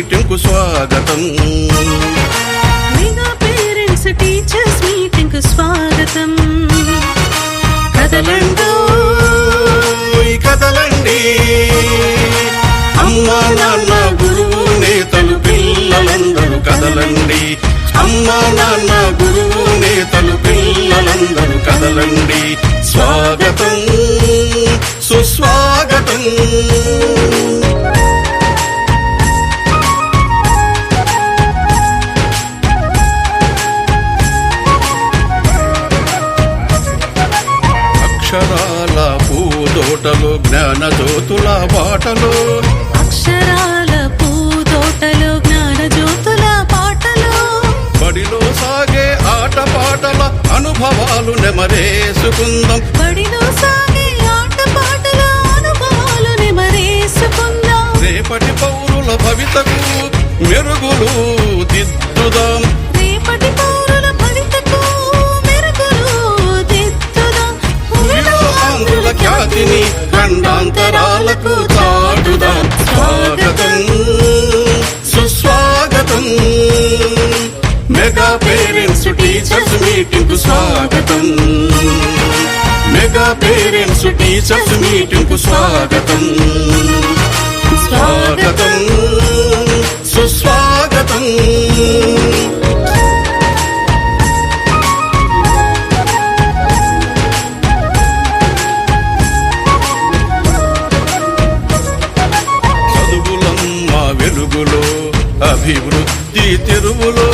Meeting కు స్వాగతం. Mega parents teachers meeting కు స్వాగతం. కదలండి కదలండి, అమ్మా నాన్న గురువు నేతలు పిల్లలందరూ కదలండి. అమ్మా నాన్న గురువు నేతలు పిల్లలందరూ కదలండి. స్వాగతం సుస్వాగతం. అక్షరాల పూదోటలో జ్ఞాన జ్యోతుల బాటలో, అక్షరాల పూదోటలో జ్ఞాన జ్యోతుల పాటలో, బడిలో సాగే ఆట పాటల అనుభవాలు నెమరేసుకుందాం. బడిలో సాగే ఆట పాటల అనుభవాలు నెమరేసుకుందాం. రేపటి పౌరుల భవితకు మెరుగులు దిద్దుదాం. రేపటి పౌరుల భవితకు మెరుగులు దిద్దుదాం. భూమిలో ఆంధ్రుల ఖ్యాతిని ఖండాంతరాలకు చాటుదాం. స్వాగతం సుస్వాగతం. మెగా పేరెంట్స్ టీచర్స్ మీటింగ్ కు స్వాగతం. మెగా పేరెంట్స్ టీచర్స్ మీటింగ్ కు స్వాగతం. స్వాగతం సుస్వాగతం. చదువులమ్మ వెలుగులో, అభివృద్ధి తెరువులో,